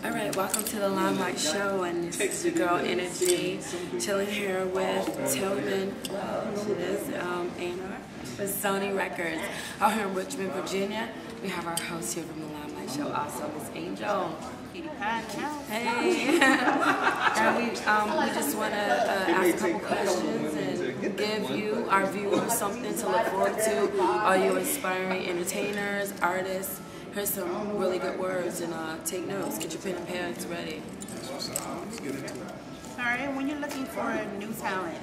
All right, welcome to the Limelight Show, and this is your girl Energy, chilling here with Tilman, and with Sony Records out here in Richmond, Virginia. We have our host here from the Limelight Show, also Miss Angel. Hey, and we just want to ask a couple questions and give you, our viewers, something to look forward to. All you aspiring entertainers, artists. Here's some really good words, and take notes. Get your pen and pads ready. Let's get into it. All right, when you're looking for a new talent,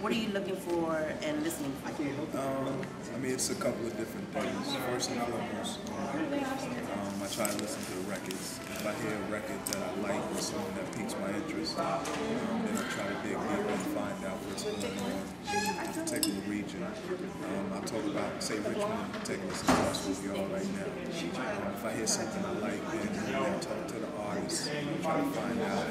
what are you looking for and listening for? I mean, it's a couple of different things. First and foremost, I try to listen to the records. If I hear a record that I like or something that piques my interest, then I try to dig deep and find out what's going on in a particular region. I'll talk about, say, Richmond in particular, since that's what we are right now. If I hear something I like, then I'll talk to the artists, try to find out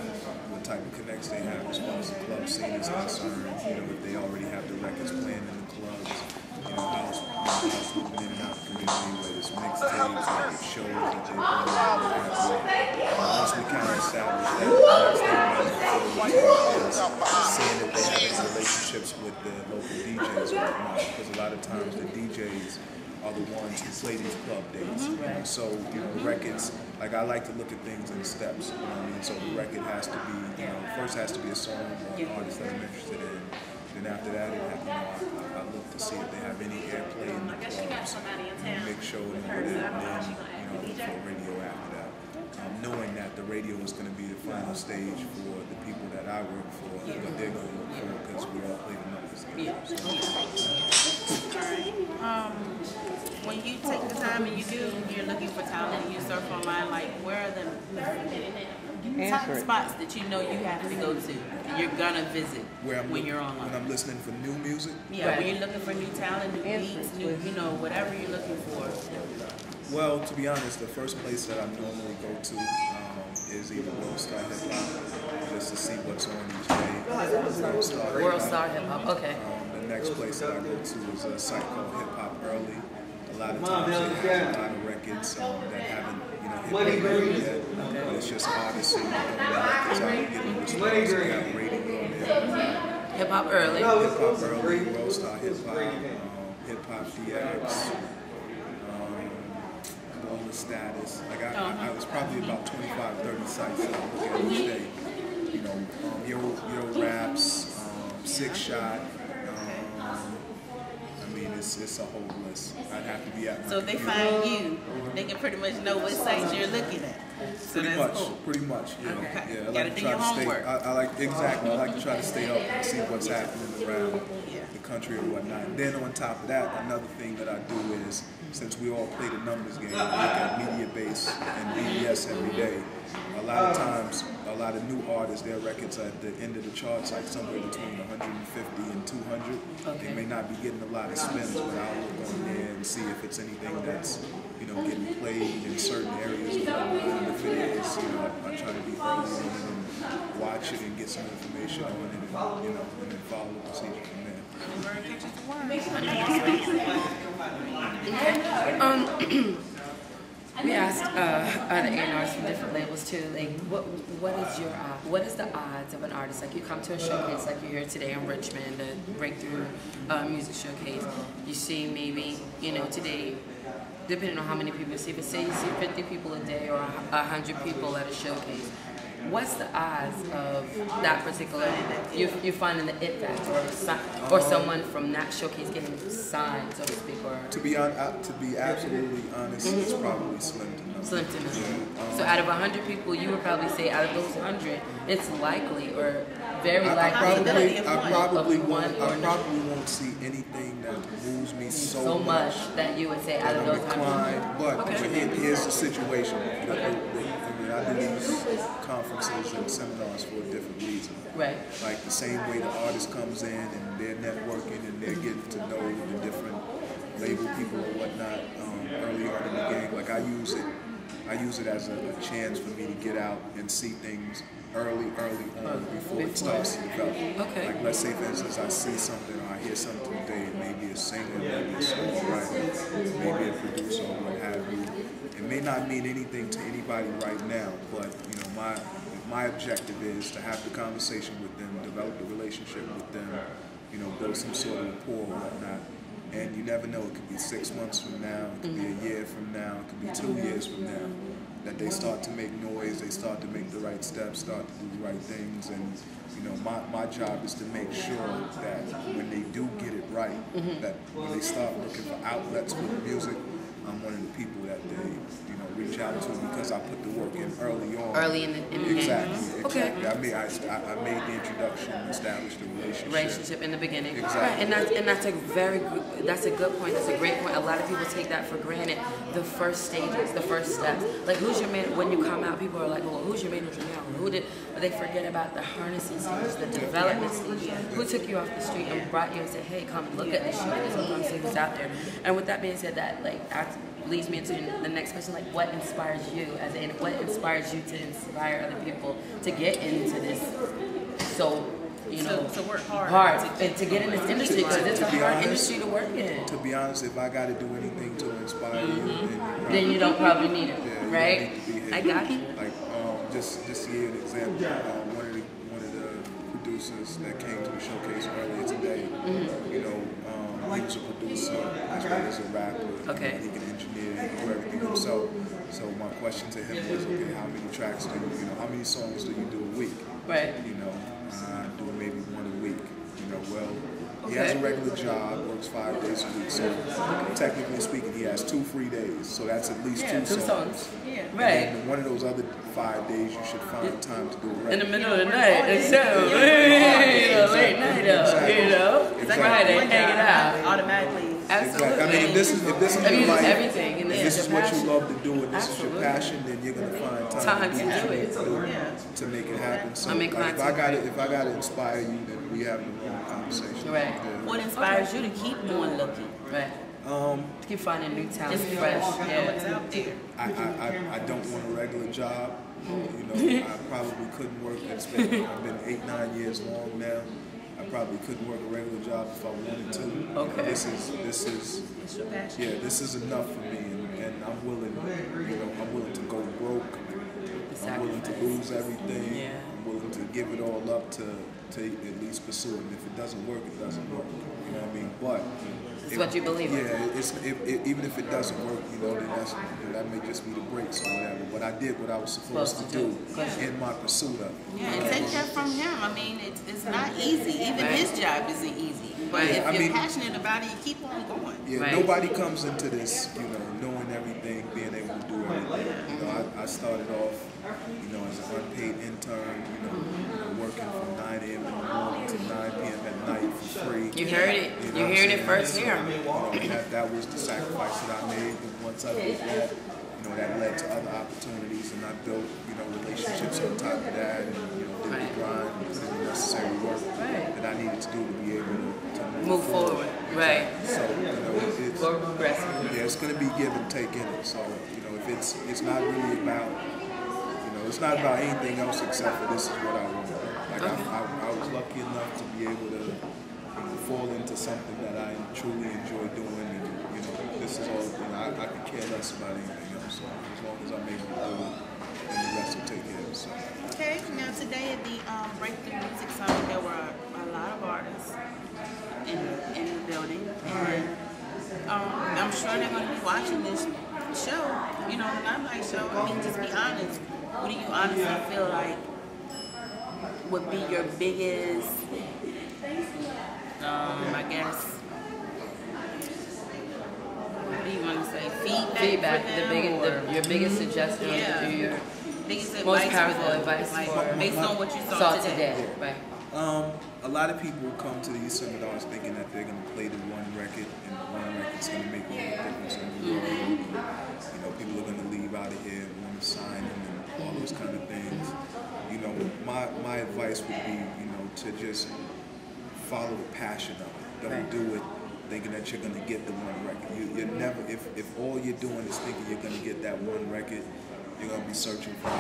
what type of connects they have as far as the club scene is concerned. You know, if they already have the records playing in the clubs, you know, how's moving in and out the community, whether it's mixtapes or shows that they once we kind of establish that, the next thing is seeing if they have any relationships with the local DJs or whatnot, because a lot of times the DJs are the ones who play these club dates. You know? So, you know, records, like I like to look at things in steps, you know what I mean? So the record has to be, you know, first has to be a song or an artist that I'm interested in. Then after that, I look to see if they have any airplay in the clubs, make sure and then, you know, look for radio after that. Knowing that the radio is going to be the final stage for the people that I work for, what they're going to look for, because we all play the numbers together. When you take the time and you're looking for talent and you surf online, like where are the top spots that you know you have to go to and you're gonna visit when you're online? When I'm listening for new music? Yeah, when you're looking for new talent, new beats, new, you know, whatever you're looking for. Well, to be honest, the first place that I normally go to is either World Star Hip Hop, just to see what's on each day. World Star Hip Hop, okay. The next place that I go to is a site called Hip Hop Early. A lot of times they have a lot of records that haven't, you know, hit the radio yet, but it's just artists who are the records out getting response. They got rating on there. Hip Hop Early. Hip Hop Early, World Star Hip Hop, Hip Hop DX. The status. Like I was probably about 25, 30 sites that I look at each day. You know, Yo Raps, Six Shot. I mean, it's a whole list. I'd have to be at my So if they find you, they can pretty much know what sites you're looking at. So pretty much. Yeah. Okay. Yeah, You gotta do your homework. I like to try to stay up and see what's happening around the country or whatnot. And then on top of that, another thing that I do is, since we all play the numbers game, we look at media base and BBS every day. A lot of times, a lot of new artists, their records at the end of the charts, like somewhere between 150 and 200. Okay. They may not be getting a lot of spins, but I'll look on there and see if it's anything that's, you know, getting played in certain areas of the line. And if it is, you know, I try to be early on it and watch it and get some information on it, and, you know, and then follow the procedure from there. We asked other A&Rs from different labels too, like what is the odds of an artist, like you come to a showcase like you're here today in Richmond, the Breakthrough Music Showcase, you see maybe, you know, today, depending on how many people you see, but say you see 50 people a day or 100 people at a showcase, what's the odds of that particular, you finding the it factor, or someone from that showcase getting signed, so to speak? Or to be absolutely honest, it's probably slim to none. Slim to none. So out of 100 people, you would probably say out of those 100, it's likely or very likely I probably won't see anything that moves me so much that you would say out of those 100. But here's the situation. I do these conferences and seminars for a different reason. Right. Like the same way the artist comes in and they're networking and they're getting to know the different label people or whatnot early on in the game. Like I use it as a chance for me to get out and see things early on before it starts to develop. Okay. Like let's say for instance I see something or I hear something today, maybe a singer, maybe a songwriter, maybe a producer or what have you. It may not mean anything to anybody right now, but you know, my objective is to have the conversation with them, develop a relationship with them, you know, build some sort of rapport or whatnot. And you never know, it could be 6 months from now, it could be a year from now, it could be 2 years from now, that they start to make noise, they start to make the right steps, start to do the right things. And you know, my job is to make sure that when they do get it right, that when they start looking for outlets for the music, I'm one of the people that they, you know, reach out to because I put the work in early on. Early in the Exactly. Okay. I made the introduction, established the relationship In the beginning. Exactly. Right, and that's a very good, that's a good point. That's a great point. A lot of people take that for granted. The first stages, the first steps. Like, who's your man? When you come out, people are like, well, who's your manager now? Who did? But they forget about the harnessing stage, the development stage. Who took you off the street and brought you and said, hey, come look at this shit. Come see what's out there. And with that being said, that like leads me into the next question, like what inspires you what inspires you to inspire other people to get into this, so you know, to work hard to get in this industry, because it's a hard industry to work in. To be honest, if I got to do anything to inspire you, then you don't probably need it, yeah, right? Need I got you. Like just to give you an example, one of the producers that came to the showcase earlier today, you know, he was a producer as well as a rapper. Okay. He can engineer, he can do everything himself. So my question to him was, okay, how many tracks do you know, how many songs do you do a week? Right. You know, I do maybe one a week. You know, well, he has a regular job, works 5 days a week. So technically speaking, he has 2 free days. So that's at least 2 songs. Yeah. Right. And one of those other 5 days, you should find time to do a record. In the middle of the night, you know, late night, you know, it's Friday, hanging out. Automatically. Absolutely. Exactly. I mean, if this is your life, everything, and if this is your what you passion. love to do, and this Absolutely. is your passion, then you're gonna find time to do what you need to do to make it happen. So, I'm like, inclined if I gotta inspire you, then we have the wrong conversation. Right. Yeah. What inspires you to keep on looking? Right. To keep finding new talent, Just fresh. what's out there. I don't want a regular job. You know, I probably couldn't work. I've been 8-9 years long now. I probably couldn't work a regular job if I wanted to. Okay. This is It's your passion. yeah, this is enough for me, and I'm willing, you know, I'm willing to go broke. I'm willing to lose everything. Yeah. I'm willing to give it all up to at least pursue it. And if it doesn't work, it doesn't work. You know what I mean? But It's what you believe in. Yeah, even if it doesn't work, you know, then that may just be the breaks or whatever. But I did what I was supposed to do in my pursuit of it. Yeah, and take that from him. I mean, it's not easy. Even his job isn't easy. But if you're passionate about it, you keep on going. Yeah, nobody comes into this, you know, knowing everything, being able to do everything. You know, I started off, you know, as an unpaid intern, you know, working from 9 a.m. in the morning to 9 p.m. at night for free. You heard it. You're hearing it first here. That was the sacrifice that I made. But once I did that, you know, that led to other opportunities, and I built, you know, relationships on top of that, and you know, did the grind, put in the necessary work that I needed to do to be able to move forward. Right. So, you know, it's going to be give and take in it. So, you know, if it's not really about, you know, it's not about anything else except for this is what I want. Like I was lucky enough to be able to, you know, fall into something that I truly enjoy doing, and you know, this is all. You know, I could care less about anything else. So as long as I'm able to do it, then the rest will take care of itself. Okay, now today at the Breakthrough Music Summit, there were a lot of artists in the building, and I'm sure they're going to be watching this show, you know, the Limelight show. I mean, just be honest. What do you honestly feel like would be your biggest, I guess, what do you want to say, feedback for them, your biggest suggestion, your biggest most advice powerful for them, advice like, for based on what you saw today. Right. A lot of people come to these seminars thinking that they're going to play the one record, and the one record's going to make all the difference in the world. You know, people are going to leave out of here and want to sign them and all those kind of things. You know, my advice would be, you know, to just follow the passion of it. Don't do it thinking that you're going to get the one record. You're never, if all you're doing is thinking you're going to get that one record, you're going to be searching for it.